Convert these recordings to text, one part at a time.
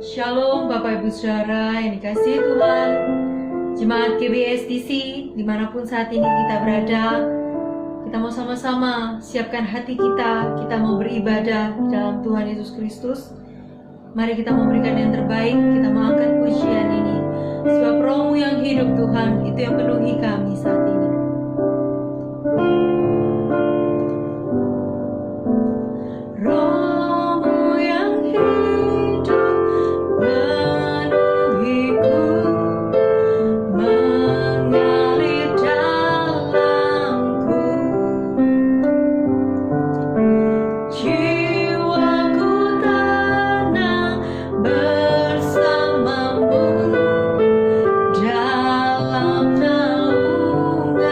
Shalom Bapak Ibu Saudara yang dikasihi Tuhan, Jemaat GBSTC dimanapun saat ini kita berada. Kita mau sama-sama siapkan hati kita mau beribadah di dalam Tuhan Yesus Kristus. Mari kita memberikan yang terbaik, kita mau angkat pujian ini, sebab Roh-Mu yang hidup Tuhan, itu yang penuhi kami saat ini. Roh-Mu yang hidup penuhiku, mengalir dalamku. Jiwaku tenang bersamamu dalam naunganmu.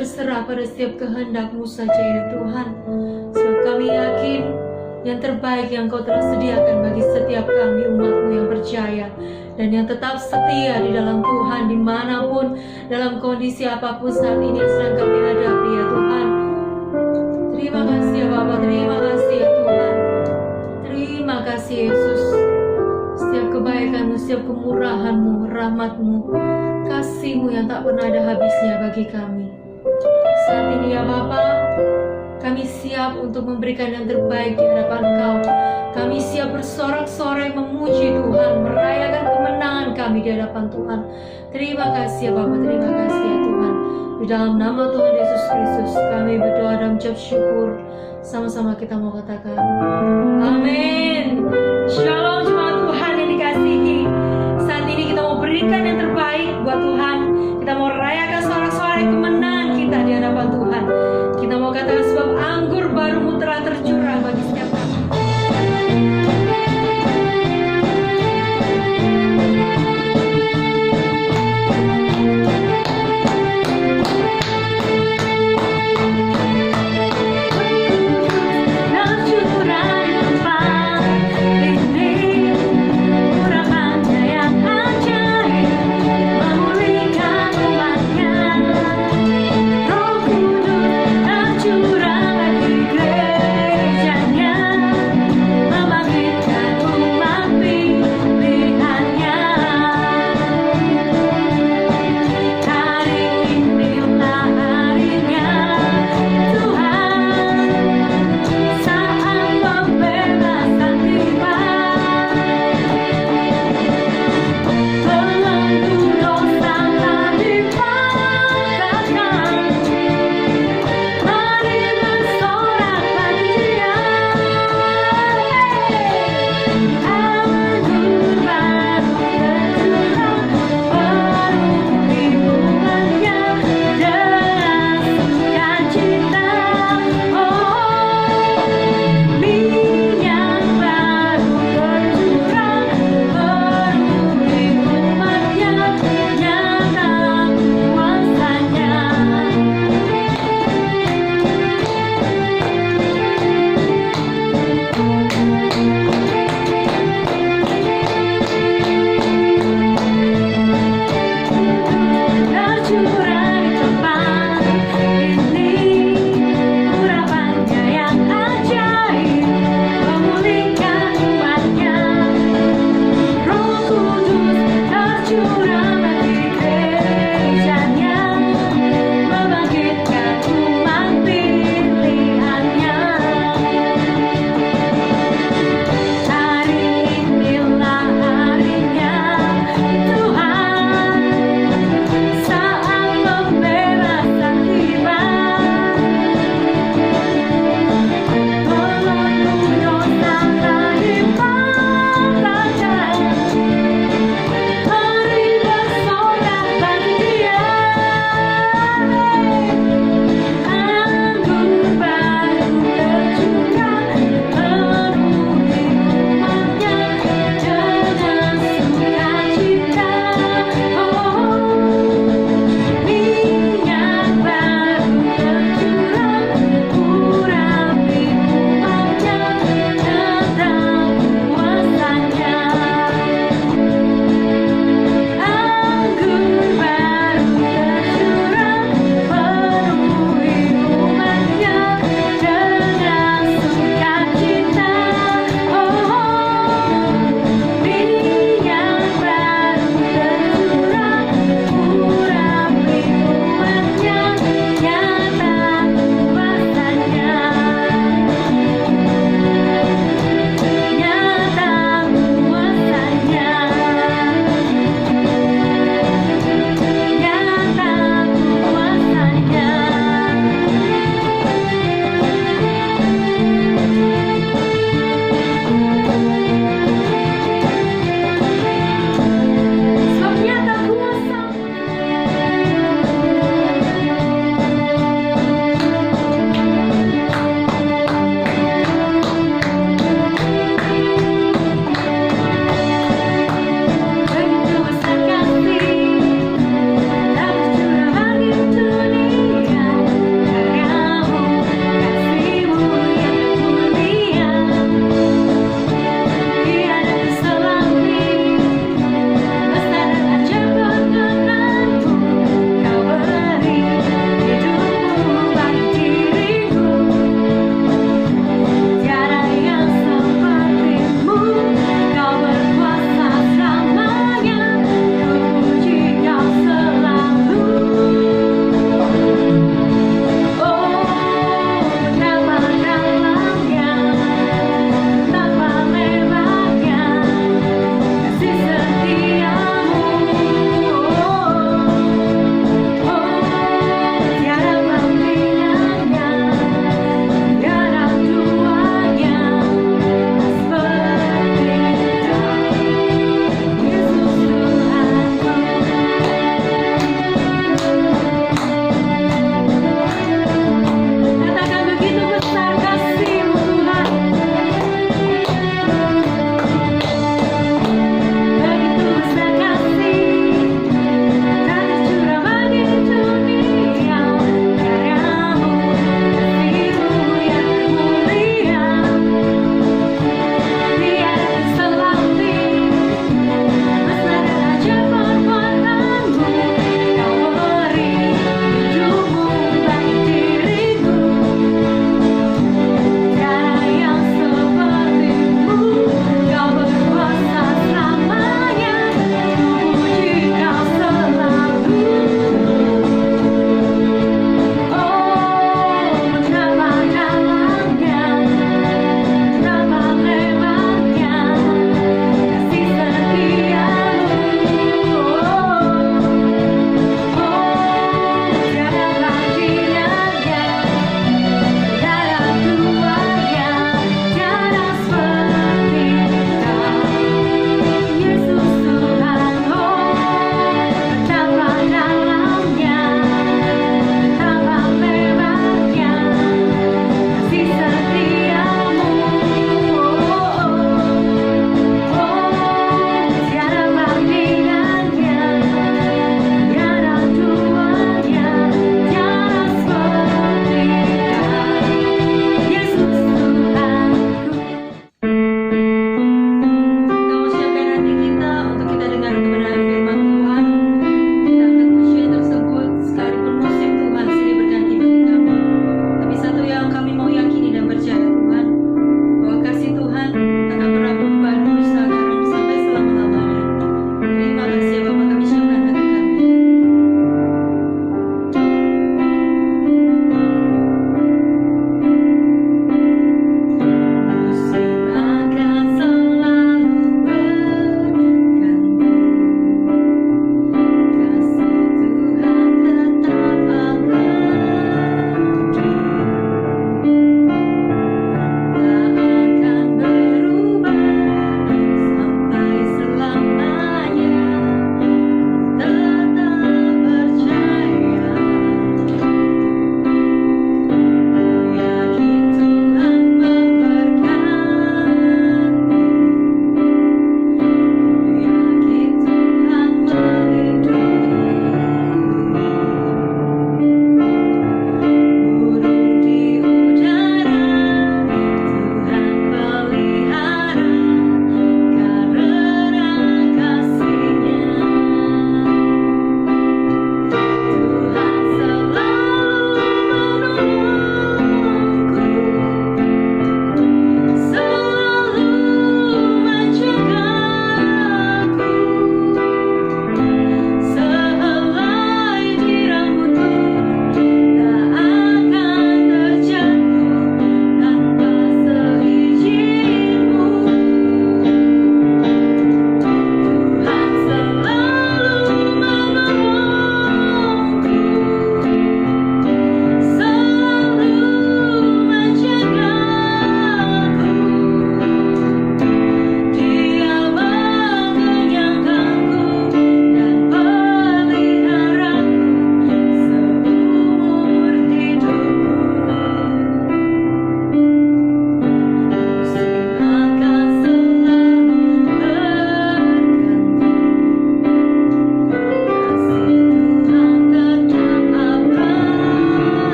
berserah pada setiap kehendak-Mu saja ya Tuhan. Sebab kami yakin yang terbaik yang Kau telah sediakan bagi setiap kami umat-Mu yang percaya dan yang tetap setia di dalam Tuhan dimanapun, dalam kondisi apapun saat ini yang sedang kami hadapi ya Tuhan. Terima kasih ya Bapa, terima kasih ya Tuhan. Terima kasih Yesus. Setiap kebaikan-Mu, setiap kemurahan-Mu, rahmat-Mu, kasih-Mu yang tak pernah ada habisnya bagi kami. Saat ini ya Bapa, kami siap untuk memberikan yang terbaik di hadapan Kau. Kami siap bersorak-sorai memuji Tuhan, merayakan kemenangan kami di hadapan Tuhan. Terima kasih ya Bapa, terima kasih ya Tuhan. Di dalam nama Tuhan Yesus Kristus kami berdoa dan mengucap syukur. Sama-sama kita mau katakan amin. Shalom jemaat Tuhan yang dikasihi. Saat ini kita mau berikan yang terbaik buat Tuhan. Kita mau rayakan sorak-sorai kemenangan kita di hadapan Tuhan. Kita mau katakan sebab anggur baru-Mu telah tercurah bagi setiap kami. Murahnya yang ajaib memulihkan umatnya.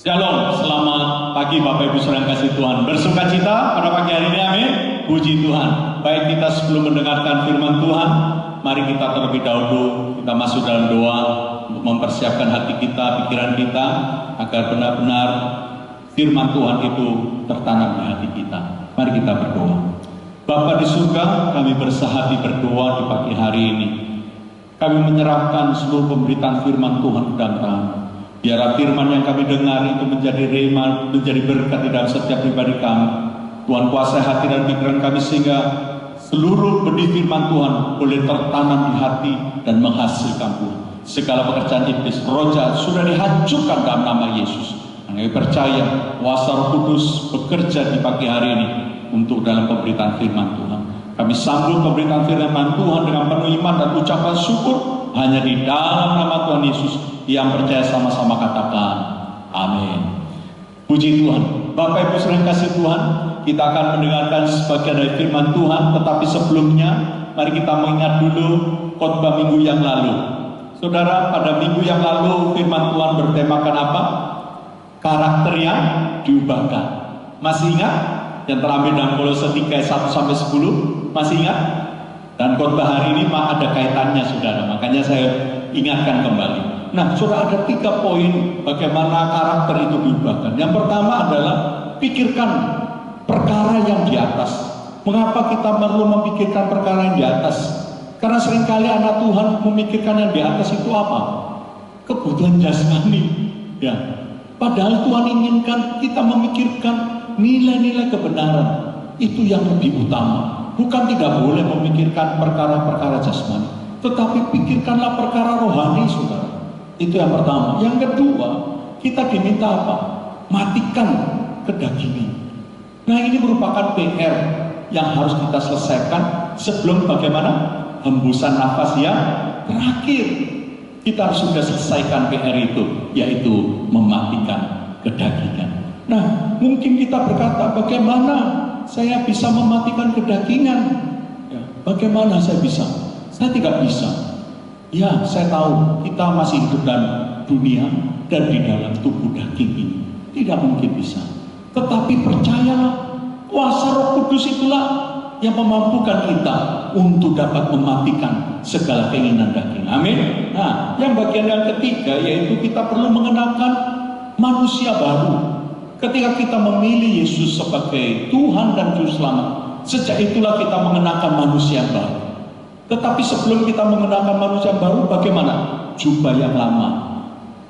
Shalom, selamat pagi Bapak Ibu Saudara yang kasih Tuhan. Bersukacita pada pagi hari ini, amin. Puji Tuhan. Baik, kita sebelum mendengarkan firman Tuhan, mari kita terlebih dahulu kita masuk dalam doa untuk mempersiapkan hati kita, pikiran kita, agar benar-benar firman Tuhan itu tertanam di hati kita. Mari kita berdoa. Bapa di surga, kami bersahadi berdoa di pagi hari ini. Kami menyerahkan seluruh pemberitaan firman Tuhan ke dalam tangan. Biarlah firman yang kami dengar itu menjadi rema, menjadi berkat di dalam setiap pribadi kami. Tuhan kuasai hati dan pikiran kami sehingga seluruh benih firman Tuhan boleh tertanam di hati dan menghasilkan buah. Segala pekerjaan iblis, roh jahat sudah dihancurkan dalam nama Yesus. Kami percaya kuasa Roh Kudus bekerja di pagi hari ini untuk dalam pemberitaan firman Tuhan. Kami sambut pemberitaan firman Tuhan dengan penuh iman dan ucapan syukur hanya di dalam nama Tuhan Yesus. Yang percaya sama-sama katakan amin. Puji Tuhan. Bapak Ibu Saudara yang kasih Tuhan, kita akan mendengarkan sebagian dari firman Tuhan, tetapi sebelumnya mari kita mengingat dulu khotbah minggu yang lalu. Saudara, pada minggu yang lalu firman Tuhan bertemakan apa? Karakter yang diubahkan. Masih ingat? Yang terambil dalam Kolose 3 ayat 1 sampai 10. Masih ingat? Dan khotbah hari ini ada kaitannya Saudara, makanya saya ingatkan kembali. Nah, Saudara, ada 3 poin bagaimana karakter itu diubahkan. Yang pertama adalah pikirkan perkara yang di atas. Mengapa kita perlu memikirkan perkara yang di atas? Karena seringkali anak Tuhan memikirkan yang di atas itu apa? Kebutuhan jasmani. Ya. Padahal Tuhan inginkan kita memikirkan nilai-nilai kebenaran. Itu yang lebih utama. Bukan tidak boleh memikirkan perkara-perkara jasmani, tetapi pikirkanlah perkara rohani, Saudara. Itu yang pertama. Yang kedua, kita diminta apa? Matikan kedagingan. Nah, ini merupakan PR yang harus kita selesaikan sebelum bagaimana? Hembusan nafas yang terakhir. Kita harus sudah selesaikan PR itu, yaitu mematikan kedagingan. Nah, mungkin kita berkata, bagaimana saya bisa mematikan kedagingan? Ya, bagaimana saya bisa? Saya tidak bisa. Ya, saya tahu kita masih hidup dalam dunia dan di dalam tubuh daging ini. Tidak mungkin bisa. Tetapi percayalah, kuasa Roh Kudus itulah yang memampukan kita untuk dapat mematikan segala keinginan daging. Amin. Nah, yang bagian yang ketiga yaitu kita perlu mengenakan manusia baru. Ketika kita memilih Yesus sebagai Tuhan dan Juru Selamat, sejak itulah kita mengenakan manusia baru. Tetapi sebelum kita mengenakan manusia baru, bagaimana? Jubah yang lama,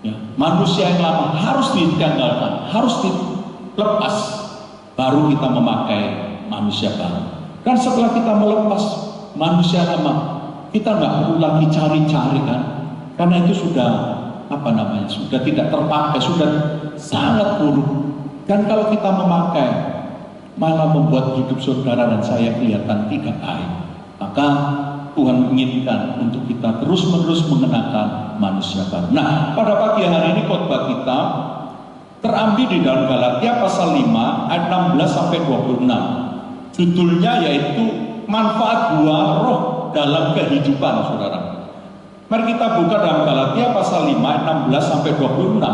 ya, manusia yang lama harus ditanggalkan, harus dilepas, baru kita memakai manusia baru. Dan setelah kita melepas manusia lama, kita nggak perlu lagi cari-cari kan? Karena itu sudah sudah tidak terpakai, sudah sangat buruk. Dan kalau kita memakai, malah membuat hidup saudara dan saya kelihatan tidak baik. Maka Tuhan menginginkan untuk kita terus-menerus mengenakan manusia baru. Nah, pada pagi hari ini khotbah kita terambil di dalam Galatia pasal 5 ayat 16 sampai 26. Judulnya yaitu manfaat buah roh dalam kehidupan, Saudara. Mari kita buka dalam Galatia pasal 5 ayat 16 sampai 26.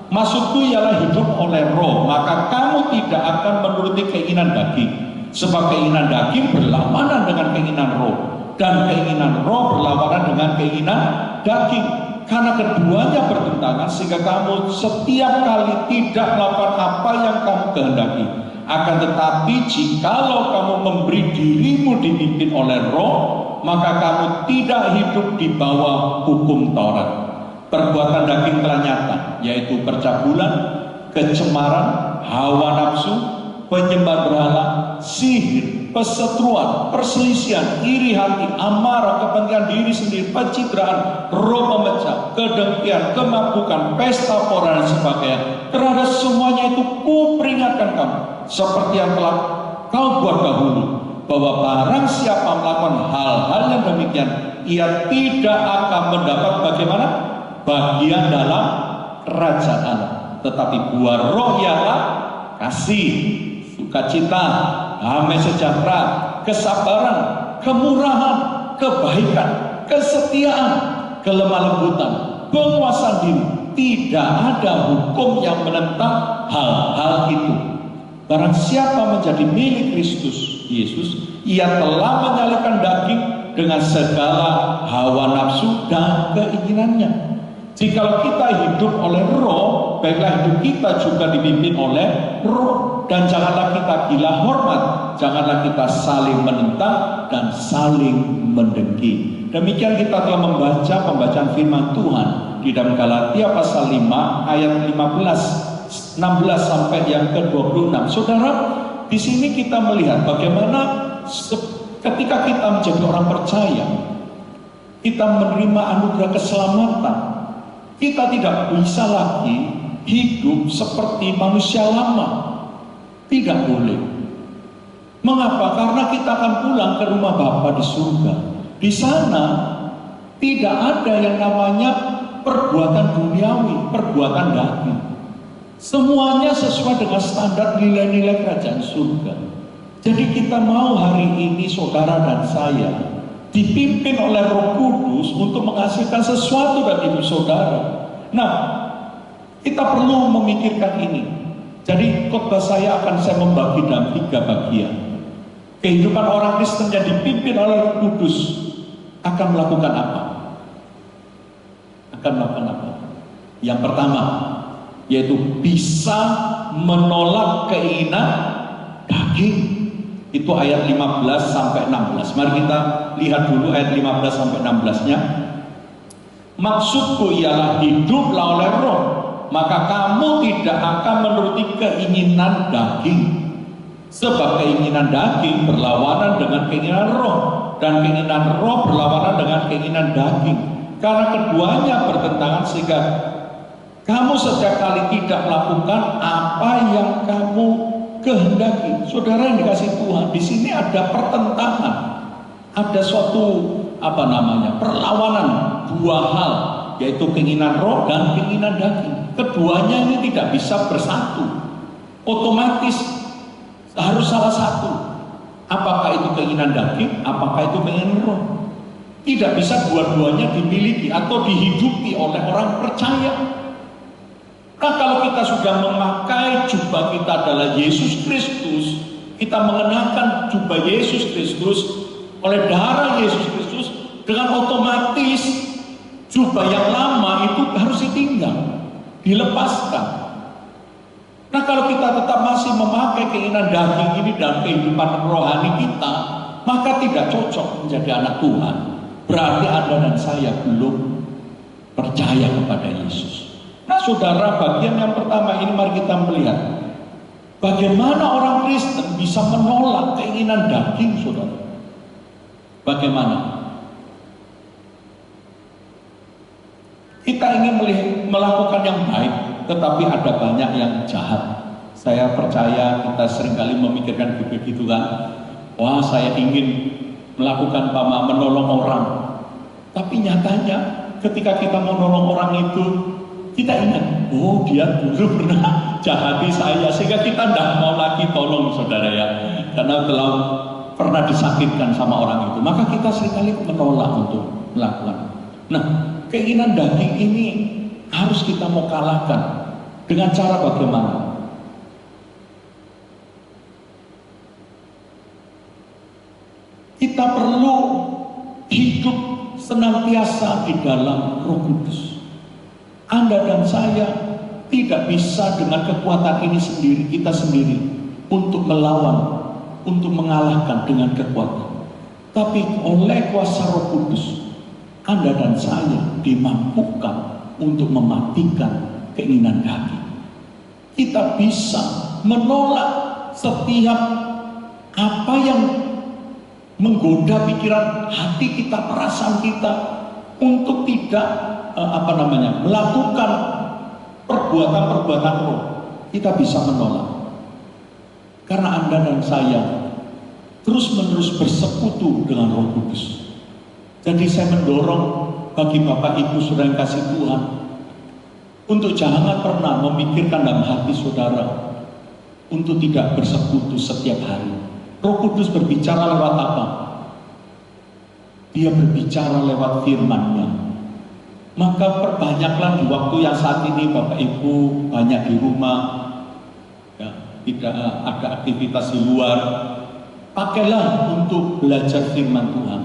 Maksudku ialah hidup oleh roh, maka kamu tidak akan menuruti keinginan daging. Sebab keinginan daging berlawanan dengan keinginan roh, dan keinginan roh berlawanan dengan keinginan daging. Karena keduanya bertentangan, sehingga kamu setiap kali tidak melakukan apa yang kamu kehendaki. Akan tetapi jikalau kamu memberi dirimu dipimpin oleh roh, maka kamu tidak hidup di bawah hukum Taurat. Perbuatan daging telah nyata, yaitu percabulan, kecemaran, hawa nafsu, penyembah berhala, sihir, perseteruan, perselisihan, iri hati, amarah, kepentingan diri sendiri, pencitraan, roh memecah, kedengkian, kemabukan, pesta pora dan sebagainya. Terhadap semuanya itu kuperingatkan kamu, seperti yang telah kau buat dahulu, bahwa barang siapa melakukan hal-hal yang demikian, ia tidak akan mendapat bagaimana? Bagian dalam kerajaan Allah. Tetapi buah roh ialah kasih, sukacita, damai sejahtera, kesabaran, kemurahan, kebaikan, kesetiaan, kelemah lembutan, penguasaan diri. tidak ada hukum yang menentang hal-hal itu. Barang siapa menjadi milik Kristus Yesus, ia telah menyalibkan daging dengan segala hawa nafsu dan keinginannya. Jikalau kita hidup oleh roh, baiklah hidup kita juga dipimpin oleh roh. Dan janganlah kita gila hormat, janganlah kita saling menentang dan saling mendengki. Demikian kita telah membaca pembacaan firman Tuhan di dalam Galatia pasal 5 ayat 16 sampai yang ke-26. Saudara, di sini kita melihat bagaimana ketika kita menjadi orang percaya, kita menerima anugerah keselamatan, kita tidak bisa lagi hidup seperti manusia lama. Tidak boleh. Mengapa? Karena kita akan pulang ke rumah Bapa di surga. Di sana tidak ada yang namanya perbuatan duniawi, perbuatan daging. Semuanya sesuai dengan standar nilai-nilai kerajaan surga. Jadi kita mau hari ini saudara dan saya dipimpin oleh Roh Kudus untuk menghasilkan sesuatu dalam hidup saudara. Nah, kita perlu memikirkan ini. Jadi khotbah saya akan membagi dalam 3 bagian. Kehidupan orang Kristen yang dipimpin oleh Roh Kudus akan melakukan apa? Akan melakukan apa? Yang pertama, yaitu bisa menolak keinginan daging. Itu ayat 15 sampai 16. Mari kita lihat dulu ayat 15 sampai 16-nya. Maksudku ialah hiduplah oleh roh, maka kamu tidak akan menuruti keinginan daging. Sebab keinginan daging berlawanan dengan keinginan roh, dan keinginan roh berlawanan dengan keinginan daging. Karena keduanya bertentangan, sehingga kamu setiap kali tidak melakukan apa yang kamu kehendaki. Saudara yang dikasih Tuhan, di sini ada pertentangan, ada suatu perlawanan dua hal, yaitu keinginan roh dan keinginan daging. Keduanya ini tidak bisa bersatu, otomatis harus salah satu. Apakah itu keinginan daging, apakah itu keinginan roh? Tidak bisa dua-duanya dimiliki atau dihidupi oleh orang percaya. Nah, kalau kita sudah memakai jubah kita adalah Yesus Kristus, kita mengenakan jubah Yesus Kristus oleh darah Yesus Kristus, dengan otomatis jubah yang lama itu harus ditinggal, dilepaskan. Nah, kalau kita tetap masih memakai keinginan daging ini dalam kehidupan rohani kita, maka tidak cocok menjadi anak Tuhan. Berarti Anda dan saya belum percaya kepada Yesus. Nah, saudara, bagian yang pertama ini mari kita melihat bagaimana orang Kristen bisa menolak keinginan daging, saudara. Bagaimana? Kita ingin melakukan yang baik, tetapi ada banyak yang jahat. Saya percaya kita seringkali memikirkan begitu kan. Wah, saya ingin melakukan menolong orang. Tapi nyatanya ketika kita menolong orang itu, kita ingat, oh dia dulu pernah jahati saya, sehingga kita tidak mau lagi tolong, saudara ya, karena telah pernah disakitkan sama orang itu. Maka kita seringkali menolak untuk melakukan. Nah, keinginan daging ini harus kita mau kalahkan dengan cara bagaimana? Kita perlu hidup senantiasa di dalam Roh Kudus. Anda dan saya tidak bisa dengan kekuatan ini sendiri, kita sendiri, untuk melawan, untuk mengalahkan dengan kekuatan. Tapi oleh kuasa Roh Kudus, Anda dan saya dimampukan untuk mematikan keinginan daging. Kita bisa menolak setiap apa yang menggoda pikiran hati kita, perasaan kita, untuk tidak melakukan perbuatan-perbuatan roh. Kita bisa menolak. Karena Anda dan saya terus-menerus bersekutu dengan Roh Kudus. Jadi saya mendorong bagi Bapak Ibu saudara yang kasih Tuhan, untuk jangan pernah memikirkan dalam hati saudara untuk tidak bersekutu setiap hari. Roh Kudus berbicara lewat apa? Dia berbicara lewat firman-Nya, Maka perbanyaklah di waktu yang saat ini Bapak Ibu banyak di rumah, ya, tidak ada aktivitas di luar. Pakailah untuk belajar firman Tuhan,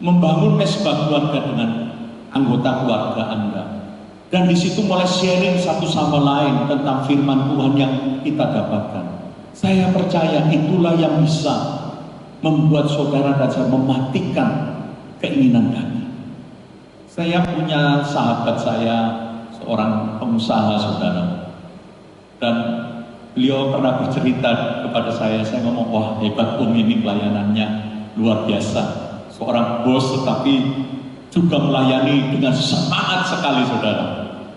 membangun mesbah keluarga dengan anggota keluarga Anda, dan di situ mulai sharing satu sama lain tentang firman Tuhan yang kita dapatkan. Saya percaya itulah yang bisa membuat saudara dan saya mematikan keinginan kami. Saya punya sahabat saya, seorang pengusaha saudara, dan beliau pernah bercerita kepada saya ngomong, wah hebat Om ini pelayanannya luar biasa. Seorang bos tetapi juga melayani dengan semangat sekali saudara.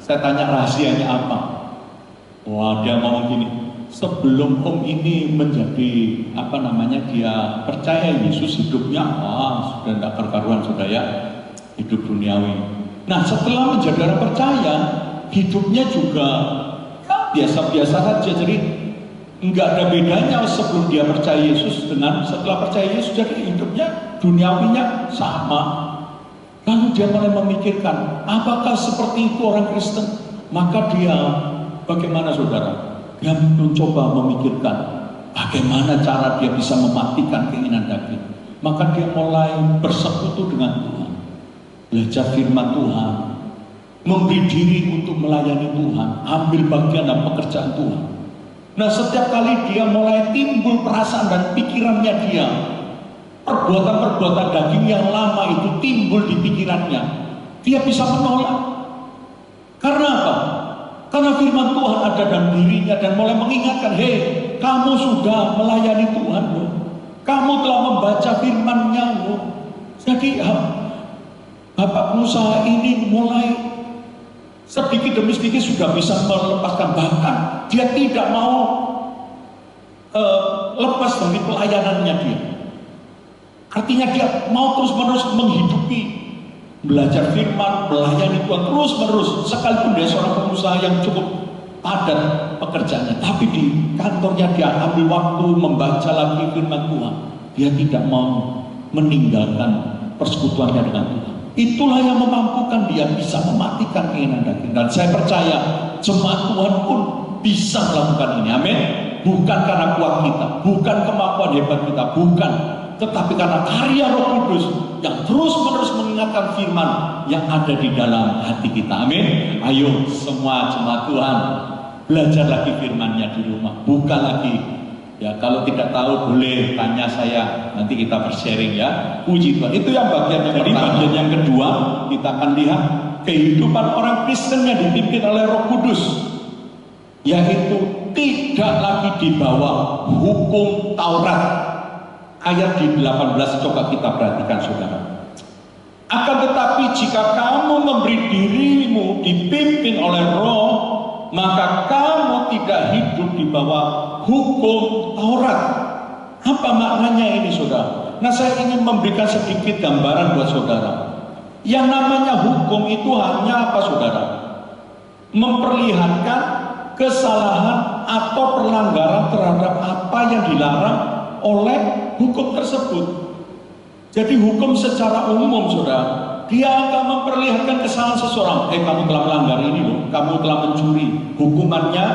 Saya tanya rahasianya apa? Wah dia ngomong gini, sebelum Om ini menjadi dia percaya Yesus hidupnya sudah tidak karuan sudah ya, hidup duniawi. Nah setelah menjadi orang percaya, hidupnya juga biasa-biasa saja. Jadi nggak ada bedanya sebelum dia percaya Yesus dengan setelah percaya Yesus. Jadi hidupnya duniawinya sama. Lalu dia mulai memikirkan, apakah seperti itu orang Kristen? Maka dia bagaimana saudara? Dia mencoba memikirkan bagaimana cara dia bisa mematikan keinginan daging. Maka dia mulai bersekutu dengan Tuhan, belajar firman Tuhan, memberi diri untuk melayani Tuhan, ambil bagian dalam pekerjaan Tuhan. Nah setiap kali dia mulai timbul perasaan dan pikirannya dia, perbuatan-perbuatan daging yang lama itu timbul di pikirannya, dia bisa menolak. Karena apa? Karena firman Tuhan ada dalam dirinya dan mulai mengingatkan, hei kamu sudah melayani Tuhan loh, kamu telah membaca firman-Nya loh. Jadi Bapak pengusaha ini mulai sedikit demi sedikit sudah bisa melepaskan, bahkan dia tidak mau lepas dari pelayanannya dia. Artinya dia mau terus-menerus menghidupi, belajar firman, melayani Tuhan terus-menerus. Sekalipun dia seorang pengusaha yang cukup padat pekerjaannya, tapi di kantornya dia ambil waktu membaca lagi firman Tuhan. Dia tidak mau meninggalkan persekutuannya dengan Tuhan. Itulah yang memampukan dia bisa mematikan keinginan daging. Dan saya percaya jemaat Tuhan pun bisa melakukan ini. Amin. Bukan karena kuat kita, bukan kemampuan hebat kita, bukan, tetapi karena karya Roh Kudus yang terus-menerus mengingatkan firman yang ada di dalam hati kita. Amin. Ayo semua jemaat Tuhan, belajar lagi firman-Nya di rumah. Buka lagi. Ya, kalau tidak tahu boleh tanya saya, nanti kita bersharing ya. Puji Tuhan. Itu yang bagian yang pertama. Bagian yang kedua, kita akan lihat kehidupan orang Kristen yang dipimpin oleh Roh Kudus, yaitu tidak lagi di bawah hukum Taurat. Ayat di 18 coba kita perhatikan saudara. Akan tetapi jika kamu memberi dirimu dipimpin oleh Roh, maka kamu tidak hidup di bawah hukum Taurat. Apa maknanya ini saudara? Nah saya ingin memberikan sedikit gambaran buat saudara. Yang namanya hukum itu hanya apa saudara? Memperlihatkan kesalahan atau pelanggaran terhadap apa yang dilarang oleh hukum tersebut. Jadi hukum secara umum saudara, dia akan memperlihatkan kesalahan seseorang. Kamu telah melanggar ini loh, kamu telah mencuri. Hukumannya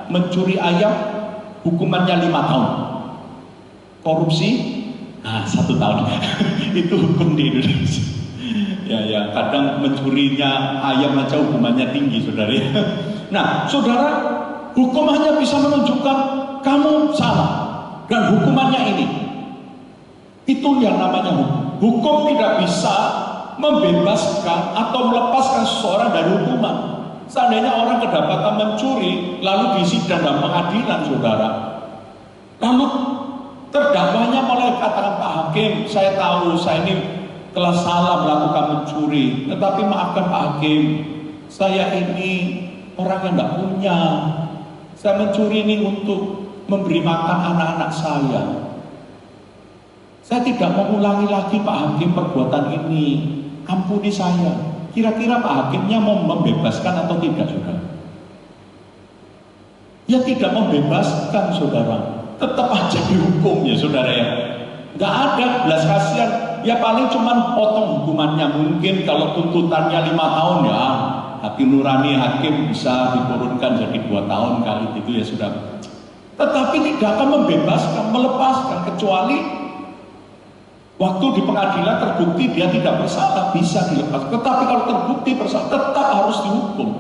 mencuri ayam, hukumannya 5 tahun. Korupsi, 1 tahun. Itu hukum di Indonesia. Ya, kadang mencurinya ayam aja hukumannya tinggi, saudara. Nah, saudara, hukum hanya bisa menunjukkan kamu salah dan hukumannya ini. Itu yang namanya hukum. Hukum tidak bisa membebaskan atau melepaskan seseorang dari hukuman. Seandainya orang kedapatan mencuri lalu disidang dalam pengadilan saudara, lalu terdakwanya mulai katakan, Pak Hakim, saya tahu saya ini telah salah melakukan mencuri, tetapi maafkan Pak Hakim, saya ini orang yang tidak punya, saya mencuri ini untuk memberi makan anak-anak saya. Saya tidak mengulangi lagi Pak Hakim perbuatan ini, ampuni saya. Kira-kira Pak Hakimnya mau membebaskan atau tidak saudara? Ya tidak membebaskan saudara, tetap aja dihukum ya saudara ya. Gak ada belas kasihan, ya paling cuman potong hukumannya. Mungkin kalau tuntutannya 5 tahun ya, hati nurani hakim bisa diturunkan jadi 2 tahun kali itu ya sudah. Tetapi tidak akan membebaskan, melepaskan, kecuali waktu di pengadilan terbukti dia tidak bersalah, bisa dilepas. Tetapi kalau terbukti bersalah, tetap harus dihukum.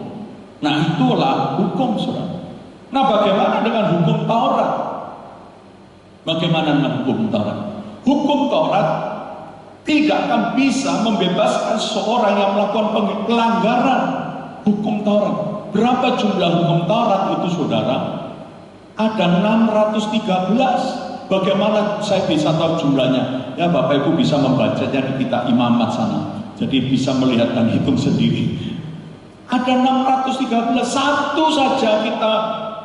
Nah itulah hukum, saudara. Nah bagaimana dengan hukum Taurat? Bagaimana dengan hukum Taurat? Hukum Taurat tidak akan bisa membebaskan seorang yang melakukan pelanggaran hukum Taurat. Berapa jumlah hukum Taurat itu, saudara? Ada 613. Bagaimana saya bisa tahu jumlahnya? Ya Bapak Ibu bisa membacanya di kitab Imamat sana. Jadi bisa melihat dan hitung sendiri. Ada 613. Satu saja kita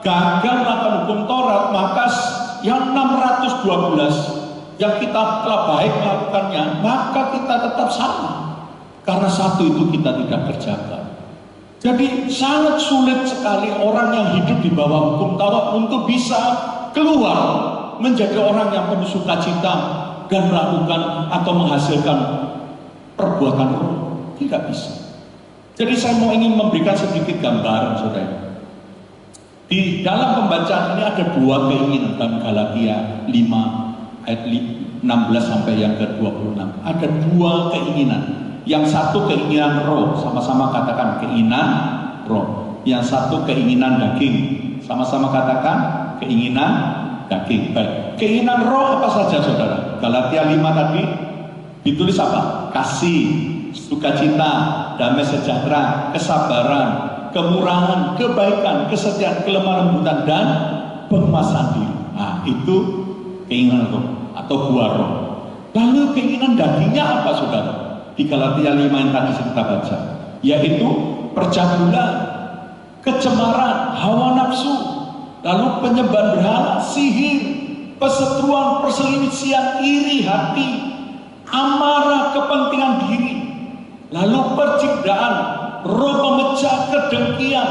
gagal melakukan hukum Taurat, maka yang 612 yang kita telah baik melakukannya, maka kita tetap sama. Karena satu itu kita tidak kerjakan. Jadi sangat sulit sekali orang yang hidup di bawah hukum Taurat untuk bisa keluar menjadi orang yang penuh sukacita dan melakukan atau menghasilkan perbuatan roh. Tidak bisa. Jadi saya ingin memberikan sedikit gambaran, saudara. Di dalam pembacaan ini ada 2 keinginan dalam Galatia 5 ayat 16 sampai yang ke-26. Ada 2 keinginan. Yang satu keinginan roh, sama-sama katakan keinginan roh. Yang satu keinginan daging, sama-sama katakan keinginan daging. Baik. Keinginan roh apa saja, saudara? Galatia 5 tadi ditulis apa? Kasih, sukacita, damai sejahtera, kesabaran, kemurahan, kebaikan, kesetiaan, kelemah lembutan, dan penguasaan diri. Nah, itu keinginan roh atau buah roh. Lalu keinginan dagingnya apa, saudara? Di Galatia 5 yang tadi kita baca, yaitu percabulan, kecemaran, hawa nafsu, lalu penyembahan berhala, sihir, perseteruan, perselisihan, iri hati, amarah, kepentingan diri, lalu percibdaan, roh pemecah, kedengkian,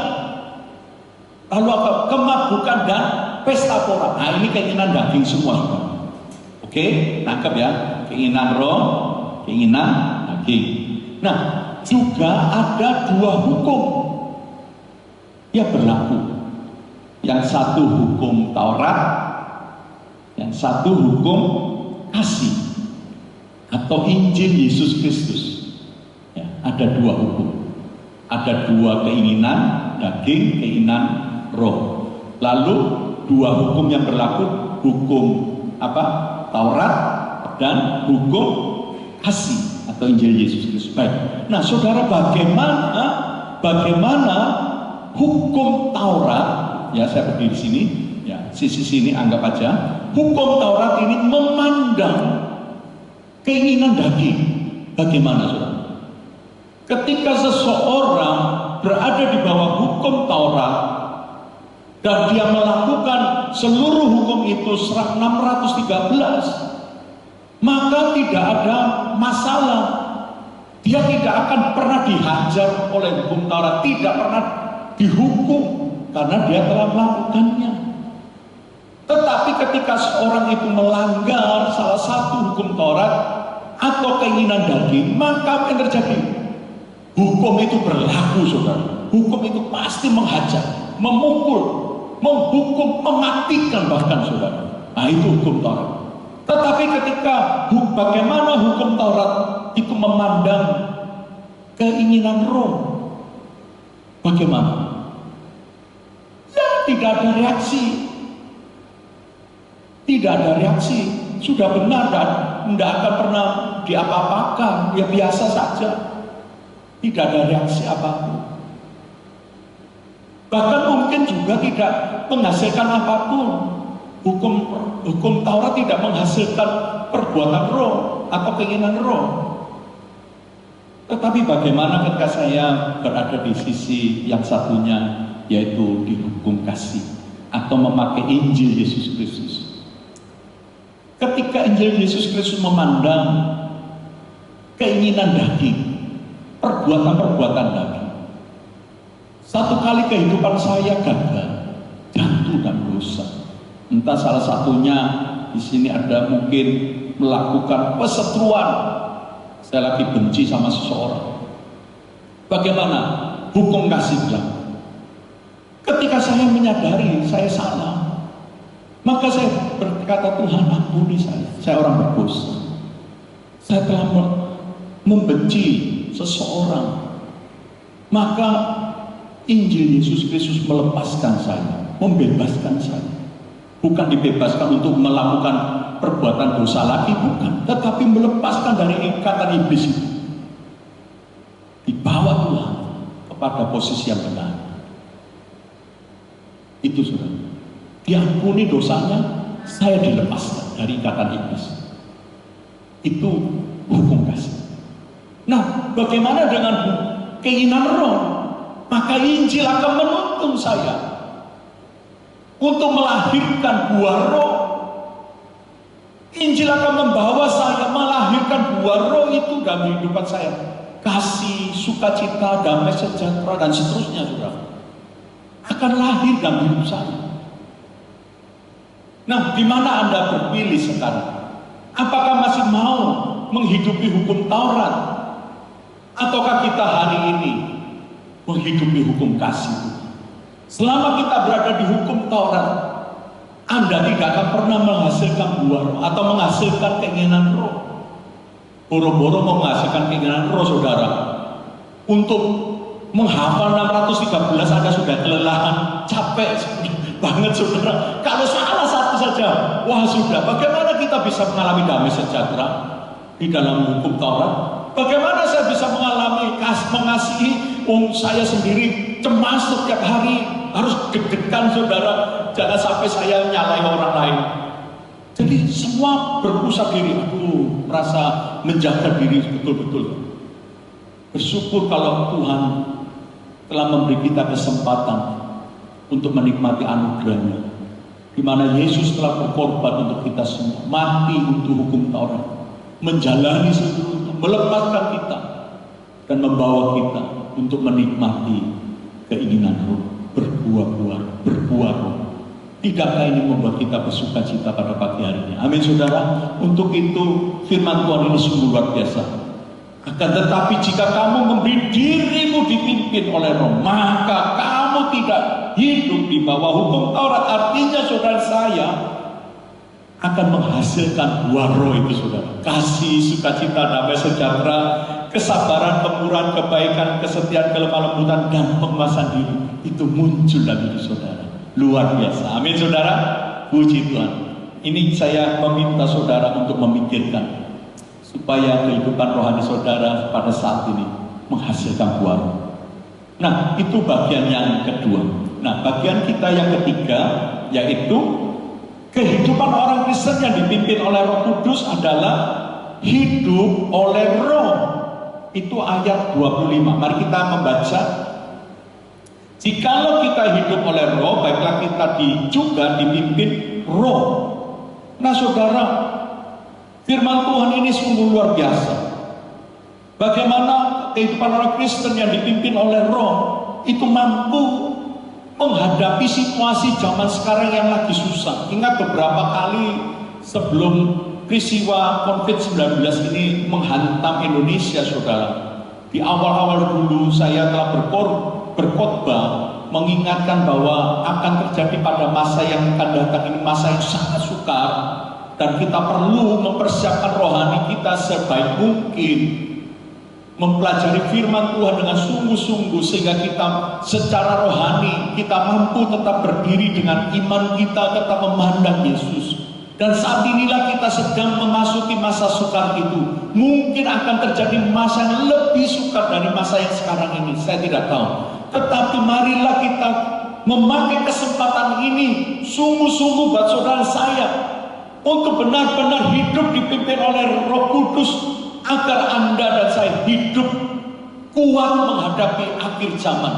lalu apa? Kemabukan dan pesta pora. Nah ini keinginan daging semua. Oke, nangkep ya? Keinginan roh, keinginan daging. Nah, juga ada 2 hukum yang berlaku. Yang satu hukum Taurat, yang satu hukum kasih atau Injil Yesus Kristus. Ya, ada 2 hukum. Ada 2 keinginan daging, keinginan roh. Lalu 2 hukum yang berlaku, hukum apa? Taurat dan hukum kasih atau Injil Yesus Kristus. Baik. Nah, saudara, bagaimana hukum Taurat? Ya, saya berdiri di sini. Ya, sisi sini anggap aja. Hukum Taurat ini memandang keinginan daging. Bagaimana, saudara? Ketika seseorang berada di bawah hukum Taurat dan dia melakukan seluruh hukum itu 613, maka tidak ada masalah. Dia tidak akan pernah dihajar oleh hukum Taurat, tidak pernah dihukum karena dia telah melakukannya. Tetapi ketika seorang itu melanggar salah satu hukum Taurat atau keinginan daging, maka apa yang terjadi? Hukum itu berlaku, saudara. Hukum itu pasti menghajar, memukul, menghukum, mematikan bahkan, saudara. Nah itu hukum Taurat. Tetapi ketika bagaimana hukum Taurat itu memandang keinginan roh, bagaimana? Ya tidak ada reaksi. Tidak ada reaksi. Sudah benar dan tidak akan pernah diapa-apakan. Ya biasa saja. Tidak ada reaksi apapun. Bahkan mungkin juga tidak menghasilkan apapun. Hukum Taurat tidak menghasilkan perbuatan roh atau keinginan roh. Tetapi bagaimana ketika saya berada di sisi yang satunya, yaitu di hukum kasih atau memakai Injil Yesus Kristus. Ketika Injil Yesus Kristus memandang keinginan daging, perbuatan-perbuatan daging. Satu kali kehidupan saya gagal, jatuh dan dosa. Entah salah satunya di sini ada mungkin melakukan perseteruan saya lagi benci sama seseorang. Bagaimana hukum kasih berlaku? Ketika saya menyadari saya salah, maka saya berkata, Tuhan ampuni saya orang berdosa. Saya telah membenci seseorang. Maka Injil Yesus Kristus melepaskan saya, membebaskan saya. Bukan dibebaskan untuk melakukan perbuatan dosa lagi, bukan. Tetapi melepaskan dari ikatan iblis itu. Dibawa Tuhan kepada posisi yang benar. Itu sudah. Diampuni dosanya, saya dilepaskan dari ikatan iblis. Itu hukum kasih. Nah, bagaimana dengan keinginan roh? Maka Injil akan menuntun saya untuk melahirkan buah roh. Injil akan membawa saya melahirkan buah roh itu dalam kehidupan saya. Kasih, sukacita, damai sejahtera, dan seterusnya, saudara. Akan lahir dalam hidup saya. Nah, di mana Anda berpilih sekarang? Apakah masih mau menghidupi hukum Taurat? Ataukah kita hari ini menghidupi hukum kasih? Selama kita berada di hukum Taurat, Anda tidak akan pernah menghasilkan buah roh atau menghasilkan keinginan roh. Boro-boro mau menghasilkan keinginan roh, saudara. Untuk menghafal 613 Anda sudah kelelahan, capek banget, saudara. Kalau salah satu saja, wah sudah. Bagaimana kita bisa mengalami damai sejahtera di dalam hukum Taurat? Bagaimana saya bisa mengalami mengasihi saya sendiri cemas setiap hari, harus deg-degan, saudara. Jangan sampai saya nyalahi orang lain. Jadi semua berpusat diri, merasa menjaga diri betul-betul. Bersyukur kalau Tuhan telah memberi kita kesempatan untuk menikmati anugerahnya, di mana Yesus telah berkorban untuk kita semua, mati untuk hukum Taurat, menjalani seluruhnya, melepaskan kita dan membawa kita untuk menikmati keinginan roh, berbuah roh. Tidakkah ini membuat kita bersukacita pada pagi hari ini? Amin, saudara. Untuk itu firman Tuhan ini sungguh luar biasa. Akan tetapi jika kamu memberi dirimu dipimpin oleh roh, maka kamu tidak hidup di bawah hukum Taurat. Artinya saudara, saya akan menghasilkan buah roh itu, saudara. Kasih, sukacita, damai sejahtera, kesabaran, kemurahan, kebaikan, kesetiaan, kelemah lembutan, dan penguasaan diri. Itu muncul dalam diri saudara. Luar biasa. Amin, saudara. Puji Tuhan. Ini saya meminta saudara untuk memikirkan supaya kehidupan rohani saudara pada saat ini menghasilkan buah roh. Nah, itu bagian yang kedua. Nah, bagian kita yang ketiga, yaitu kehidupan orang Kristen yang dipimpin oleh Roh Kudus adalah hidup oleh roh. Itu ayat 25. Mari kita membaca. Jikalau kita hidup oleh roh, baiklah kita juga dipimpin roh. Nah, saudara, firman Tuhan ini sungguh luar biasa. Bagaimana kehidupan orang Kristen yang dipimpin oleh roh itu mampu menghadapi situasi zaman sekarang yang lagi susah. Ingat beberapa kali sebelum peristiwa COVID-19 ini menghantam Indonesia, saudara. Di awal-awal dulu saya telah berkhotbah mengingatkan bahwa akan terjadi pada masa yang akan datang ini masa yang sangat sukar. Dan kita perlu mempersiapkan rohani kita sebaik mungkin, mempelajari firman Tuhan dengan sungguh-sungguh sehingga kita secara rohani kita mampu tetap berdiri dengan iman kita, tetap memandang Yesus. Dan saat inilah kita sedang memasuki masa sukar itu. Mungkin akan terjadi masa yang lebih sukar dari masa yang sekarang ini, saya tidak tahu. Tetapi marilah kita memakai kesempatan ini sungguh-sungguh buat saudara saya untuk benar-benar hidup dipimpin oleh Roh Kudus, agar Anda dan saya hidup kuat menghadapi akhir zaman,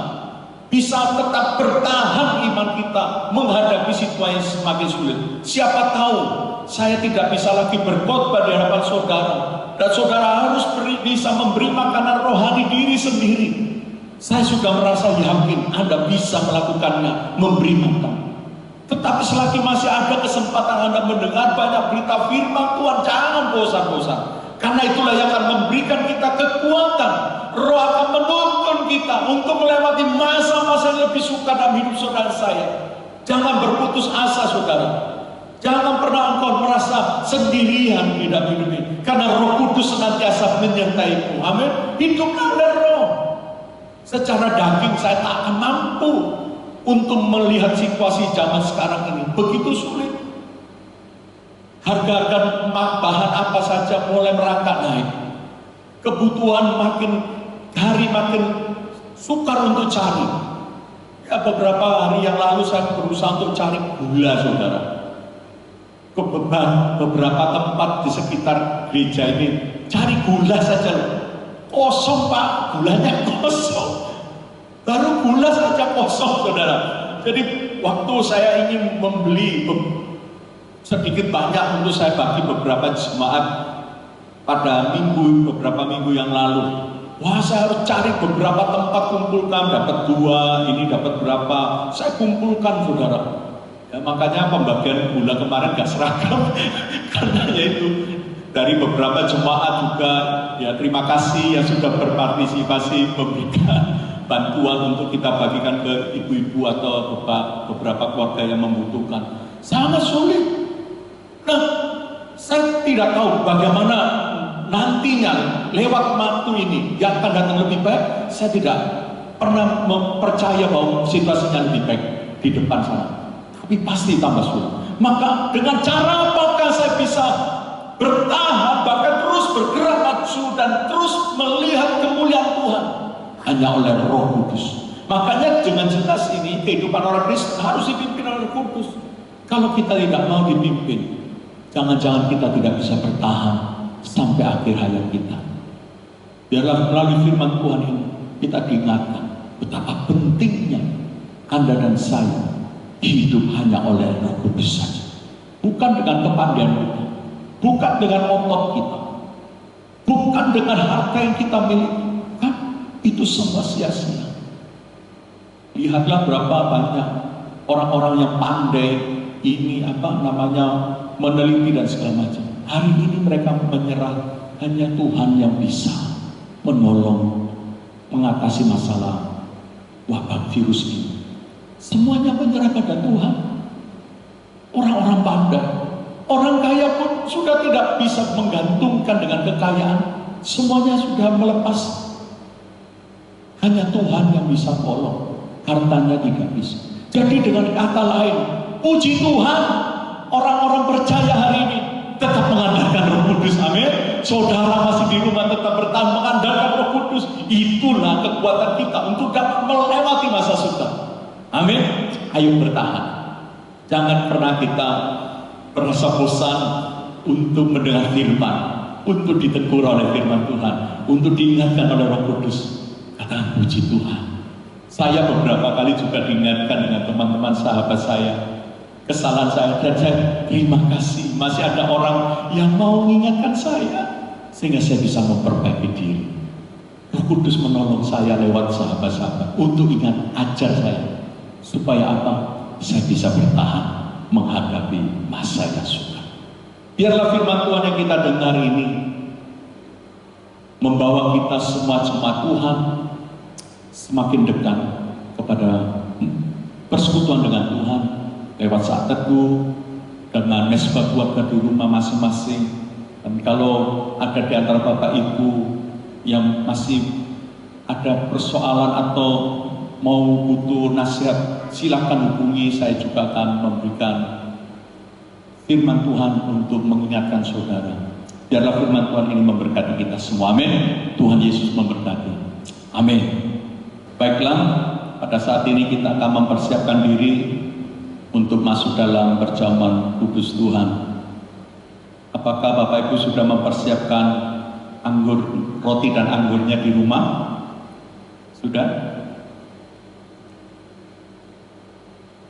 bisa tetap bertahan iman kita menghadapi situasi yang semakin sulit. Siapa tahu saya tidak bisa lagi berkhotbah di hadapan saudara, dan saudara harus bisa memberi makanan rohani diri sendiri. Saya sudah merasa yakin Anda bisa melakukannya, memberi makan. Tetapi selagi masih ada kesempatan Anda mendengar banyak berita firman Tuhan, jangan bosan-bosan. Karena itulah yang akan memberikan kita kekuatan. Roh akan menuntun kita untuk melewati masa-masa yang lebih sukar dalam hidup saudara saya. Jangan berputus asa saudara. Jangan pernah engkau merasa sendirian di dalam hidup ini. Karena Roh Kudus senantiasa menyertaimu. Amin. Hiduplah oleh Roh. Secara daging saya tak akan mampu untuk melihat situasi zaman sekarang ini. Begitu sulit. Harga-harga bahan apa saja mulai merangkak naik. Kebutuhan makin hari makin sukar untuk cari. Ya, beberapa hari yang lalu saya berusaha untuk cari gula saudara. Beberapa tempat di sekitar gereja ini cari gula saja. Kosong pak, gulanya kosong. Baru gula saja kosong saudara. Jadi waktu saya ingin membeli sedikit banyak untuk saya bagi beberapa jemaat pada beberapa minggu yang lalu. Wah, saya harus cari beberapa tempat kumpulkan, dapat 2, ini dapat berapa, saya kumpulkan saudara. Ya, makanya pembagian gula kemarin gak seragam. Karena yaitu dari beberapa jemaat juga, ya terima kasih yang sudah berpartisipasi memberikan bantuan untuk kita bagikan ke ibu-ibu atau beberapa keluarga yang membutuhkan. Sangat sulit. Nah, saya tidak tahu bagaimana nantinya lewat waktu ini yang akan datang lebih baik. Saya tidak pernah percaya bahwa situasinya lebih baik di depan sana. Tapi pasti tambah sulit. Maka dengan cara apakah saya bisa bertahan, bahkan terus bergerak maju dan terus melihat kemuliaan Tuhan? Hanya oleh Roh Kudus. Makanya dengan jelas ini kehidupan orang Kristen harus dipimpin oleh Roh Kudus. Kalau kita tidak mau dipimpin, jangan-jangan kita tidak bisa bertahan sampai akhir hayat kita. Biarlah melalui firman Tuhan ini kita diingatkan betapa pentingnya Anda dan saya hidup hanya oleh Roh Kudus saja. Bukan dengan kepandaian kita, bukan dengan otot kita, bukan dengan harta yang kita miliki. Kan itu semua sia-sia. Lihatlah berapa banyak orang-orang yang pandai ini meneliti dan segala macam. Hari ini mereka menyerah, hanya Tuhan yang bisa menolong mengatasi masalah wabah virus ini. Semuanya menyerah pada Tuhan. Orang-orang pandai, orang kaya pun sudah tidak bisa menggantungkan dengan kekayaan. Semuanya sudah melepas. Hanya Tuhan yang bisa tolong. Hartanya tidak bisa. Jadi dengan kata lain, puji Tuhan, orang-orang percaya hari ini tetap mengandalkan Roh Kudus. Amin. Saudara masih di rumah tetap bertahan mengandalkan Roh Kudus. Itulah kekuatan kita untuk dapat melewati masa sukar. Amin. Ayo bertahan. Jangan pernah kita merasa bosan untuk mendengar firman, untuk ditegur oleh firman Tuhan, untuk diingatkan oleh Roh Kudus. Katakan puji Tuhan. Saya beberapa kali juga diingatkan dengan teman-teman sahabat saya kesalahan saya, dan saya terima kasih masih ada orang yang mau mengingatkan saya sehingga saya bisa memperbaiki diri. Roh Kudus menolong saya lewat sahabat-sahabat untuk ingat, ajar saya supaya apa? Saya bisa bertahan menghadapi masa yang sukar. Biarlah firman Tuhan yang kita dengar ini membawa kita semua jemaat Tuhan semakin dekat kepada persekutuan dengan Tuhan lewat saat teduh, dengan mesbah keluarga di rumah masing-masing. Dan kalau ada di antara Bapak Ibu yang masih ada persoalan atau mau butuh nasihat, silakan hubungi, saya juga akan memberikan firman Tuhan untuk mengingatkan saudara. Biarlah firman Tuhan ini memberkati kita semua. Amin. Tuhan Yesus memberkati. Amin. Baiklah, pada saat ini kita akan mempersiapkan diri untuk masuk dalam perjamuan kudus Tuhan. Apakah Bapak Ibu sudah mempersiapkan roti dan anggurnya di rumah? Sudah?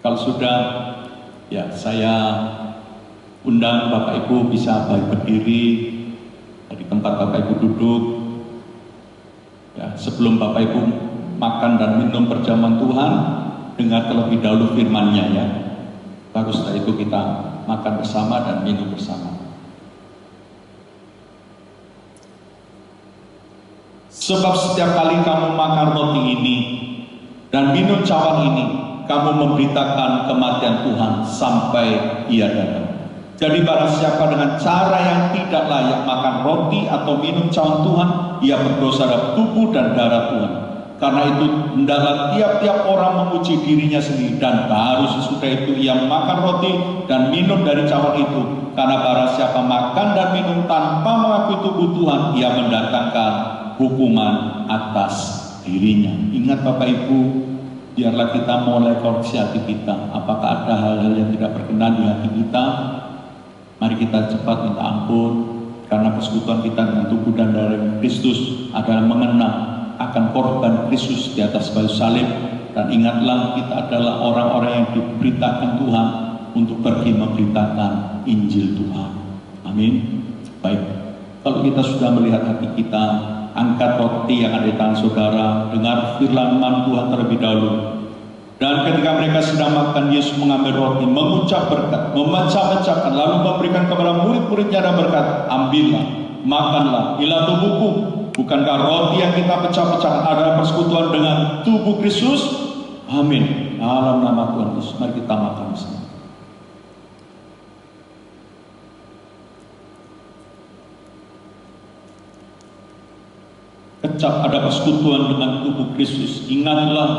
Kalau sudah, ya saya undang Bapak Ibu bisa baik berdiri di tempat Bapak Ibu duduk. Ya, sebelum Bapak Ibu makan dan minum perjamuan Tuhan, dengar terlebih dahulu firman-Nya ya. Baru setelah itu kita makan bersama dan minum bersama. Sebab setiap kali kamu makan roti ini dan minum cawan ini, kamu memberitakan kematian Tuhan sampai Ia datang. Jadi barang siapa dengan cara yang tidak layak makan roti atau minum cawan Tuhan, ia berdosa terhadap tubuh dan darah Tuhan. Karena itu hendaklah tiap-tiap orang memuji dirinya sendiri, dan baru sesudah itu ia makan roti dan minum dari cawan itu. Karena barang siapa makan dan minum tanpa mengakui tubuh Tuhan, ia mendatangkan hukuman atas dirinya. Ingat Bapak Ibu, biarlah kita mulai koreksi hati kita. Apakah ada hal-hal yang tidak berkenan di hati kita? Mari kita cepat minta ampun, karena persekutuan kita dengan tubuh dan darah Kristus adalah mengenang akan korban Kristus di atas kayu salib. Dan ingatlah, kita adalah orang-orang yang diberitakan Tuhan untuk pergi memberitakan Injil Tuhan. Amin. Baik, kalau kita sudah melihat hati kita, angkat roti yang ada di tangan saudara, dengar firman Tuhan terlebih dahulu. Dan ketika mereka sedang makan, Yesus mengambil roti, mengucap berkat, memecah-mecahkan, lalu memberikan kepada murid-muridnya dan berkata, ambillah, makanlah, inilah tubuhku. Bukankah roti yang kita pecah-pecahkan adalah persekutuan dengan tubuh Kristus? Amin. Dalam nama Tuhan Yesus, mari kita makan bersama. Kecap ada persekutuan dengan tubuh Kristus. Ingatlah,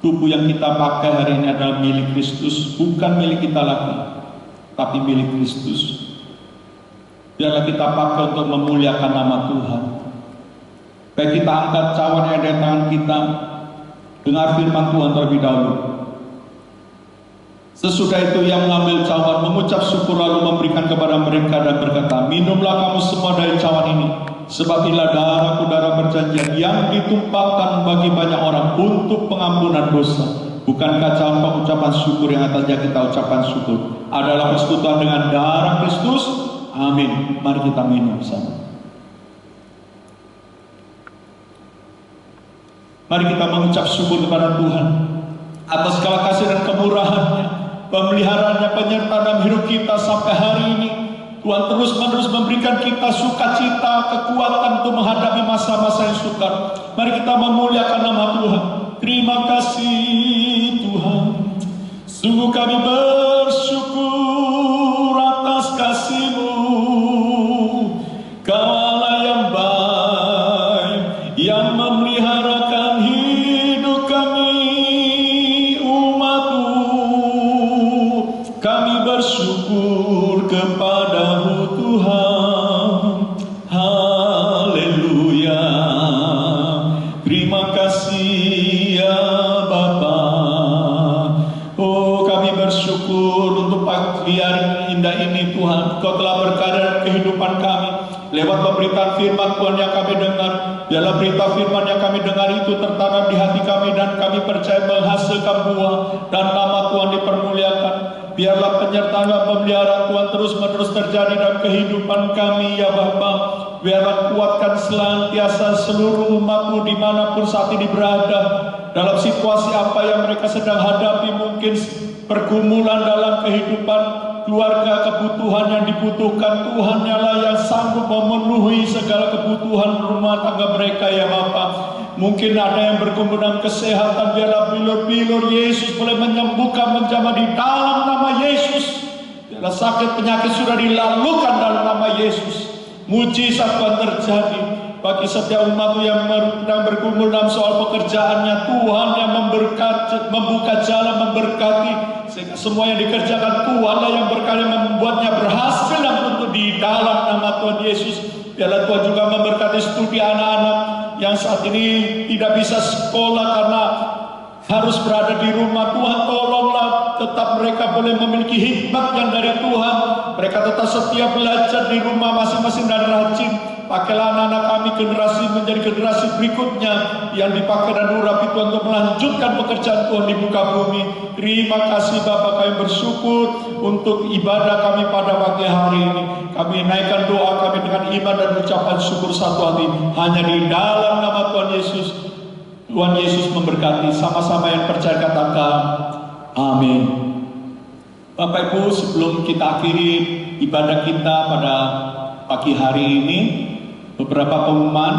tubuh yang kita pakai hari ini adalah milik Kristus, bukan milik kita lagi, tapi milik Kristus. Biarlah kita pakai untuk memuliakan nama Tuhan. Baik, kita angkat cawan yang ada di tangan kita, dengar firman Tuhan terlebih dahulu. Sesudah itu ia mengambil cawan, mengucap syukur, lalu memberikan kepada mereka dan berkata, minumlah kamu semua dari cawan ini, sebab inilah darahku, darah perjanjian yang ditumpahkan bagi banyak orang untuk pengampunan dosa. Bukankah cawan pengucapan syukur yang atasnya kita ucapkan syukur adalah persekutuan dengan darah Kristus? Amin. Mari kita minum bersama. Mari kita mengucap syukur kepada Tuhan atas segala kasih dan kemurahan-Nya, pemeliharaannya, penyertaan dalam hidup kita sampai hari ini. Tuhan terus-menerus memberikan kita sukacita, kekuatan untuk menghadapi masa-masa yang sukar. Mari kita memuliakan nama Tuhan. Terima kasih Tuhan, sungguh kami bersyukur atas kasih-Mu. Kau Allah yang baik, yang memeliharakan hidup kami, umat-Mu. Kami bersyukur kepada-Mu Tuhan. Haleluya. Terima kasih ya Bapa. Oh, kami bersyukur untuk pagi hari indah ini Tuhan. Kau telah berkarya kehidupan kami lewat pemberitaan firman Tuhan yang kami dengar. Biarlah berita firman yang kami dengar itu tertanam di hati kami, dan kami percaya menghasilkan buah, dan nama Tuhan dipermuliakan. Biarlah penyertaan dan pemeliharaan Tuhan terus-menerus terjadi dalam kehidupan kami ya Bapa. Biarlah kuatkan senantiasa seluruh umat-Mu dimanapun saat ini berada, dalam situasi apa yang mereka sedang hadapi, mungkin pergumulan dalam kehidupan keluarga, kebutuhan yang dibutuhkan. Tuhan lah yang sanggup memenuhi segala kebutuhan rumah tangga mereka ya Bapa. Mungkin ada yang bergumul dalam kesehatan, biarlah bilur-bilur Yesus boleh menyembuhkan, menjamah di dalam nama Yesus. Biarlah sakit penyakit sudah dilalukan dalam nama Yesus. Mujizat Tuhan terjadi bagi setiap umat yang sedang bergumul dalam soal pekerjaannya. Tuhan yang membuka jalan, memberkati, sehingga semua yang dikerjakan Tuhanlah yang berkarya membuatnya berhasil dan tentu di dalam nama Tuhan Yesus. Biarlah Tuhan juga memberkati studi anak-anak yang saat ini tidak bisa sekolah karena harus berada di rumah. Tuhan tolonglah tetap mereka boleh memiliki hikmat yang dari Tuhan. Mereka tetap setia belajar di rumah masing-masing dan rajin. Pakailah anak-anak kami generasi menjadi generasi berikutnya yang dipakai dan urapi Tuhan untuk melanjutkan pekerjaan Tuhan di muka bumi. Terima kasih Bapa, kami bersyukur untuk ibadah kami pada pagi hari ini. Kami naikkan doa kami dengan iman dan ucapan syukur satu hati hanya di dalam nama Tuhan Yesus. Tuhan Yesus memberkati. Sama-sama yang percaya katakan amin. Bapak Ibu, sebelum kita akhiri ibadah kita pada pagi hari ini, beberapa pengumuman.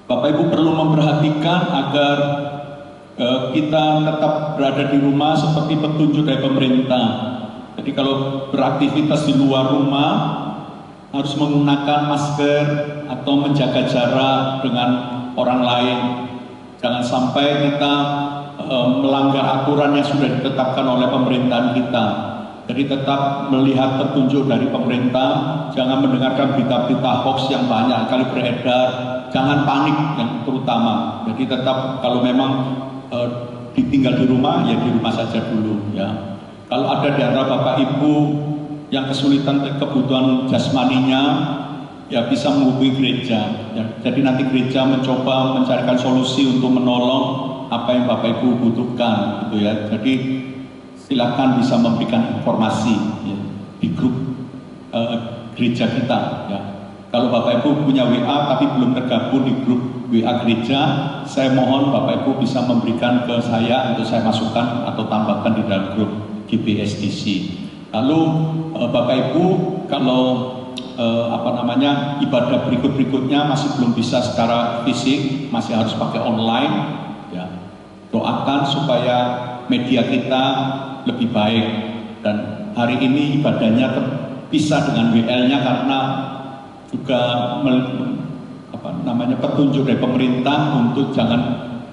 Bapak Ibu perlu memperhatikan agar kita tetap berada di rumah seperti petunjuk dari pemerintah. Jadi kalau beraktivitas di luar rumah harus menggunakan masker atau menjaga jarak dengan orang lain. Jangan sampai kita melanggar aturan yang sudah ditetapkan oleh pemerintahan kita. Jadi tetap melihat petunjuk dari pemerintah, jangan mendengarkan berita-berita hoax yang banyak kali beredar, jangan panik yang terutama. Jadi tetap kalau memang ditinggal di rumah, ya di rumah saja dulu ya. Kalau ada di antara Bapak Ibu yang kesulitan kebutuhan jasmaninya, ya bisa menghubungi gereja. Ya. Jadi nanti gereja mencoba mencarikan solusi untuk menolong apa yang Bapak Ibu butuhkan, gitu ya. Jadi silakan bisa memberikan informasi ya, di grup gereja kita. Ya. Kalau Bapak Ibu punya WA tapi belum tergabung di grup WA gereja, saya mohon Bapak Ibu bisa memberikan ke saya untuk saya masukkan atau tambahkan di dalam grup GBSDC. Lalu Bapak Ibu kalau ibadah berikutnya masih belum bisa secara fisik, masih harus pakai online. Ya. Doakan supaya media kita lebih baik, dan hari ini ibadahnya terpisah dengan WL-nya karena juga petunjuk dari pemerintah untuk jangan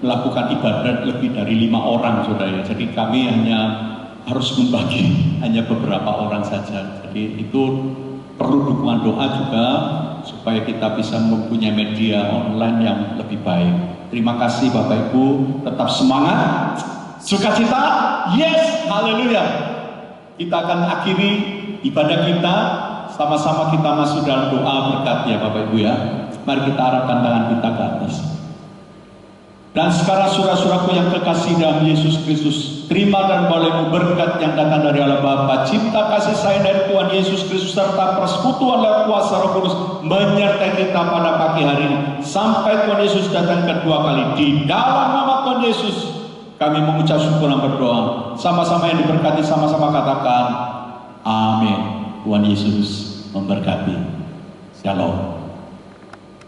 melakukan ibadah lebih dari 5 orang, saudara. Jadi kami hanya harus membagi hanya beberapa orang saja. Jadi itu perlu dukungan doa juga supaya kita bisa mempunyai media online yang lebih baik. Terima kasih Bapak Ibu, tetap semangat, sukacita, yes, haleluya. Kita akan akhiri ibadah kita, sama-sama kita masuk dalam doa berkat ya Bapak Ibu ya. Mari kita arahkan tangan kita ke atas. Dan sekarang saudara-saudaraku yang kekasih dalam Yesus Kristus, terima dan bolehmu berkat yang datang dari Allah Bapa, cinta kasih sayang dari Tuhan Yesus Kristus, serta persekutuan lewat kuasa Roh Kudus menyertai kita pada pagi hari ini sampai Tuhan Yesus datang kedua kali. Di dalam nama Tuhan Yesus kami mengucap syukur dan berdoa. Sama-sama yang diberkati, sama-sama katakan amin. Tuhan Yesus memberkati. Shalom.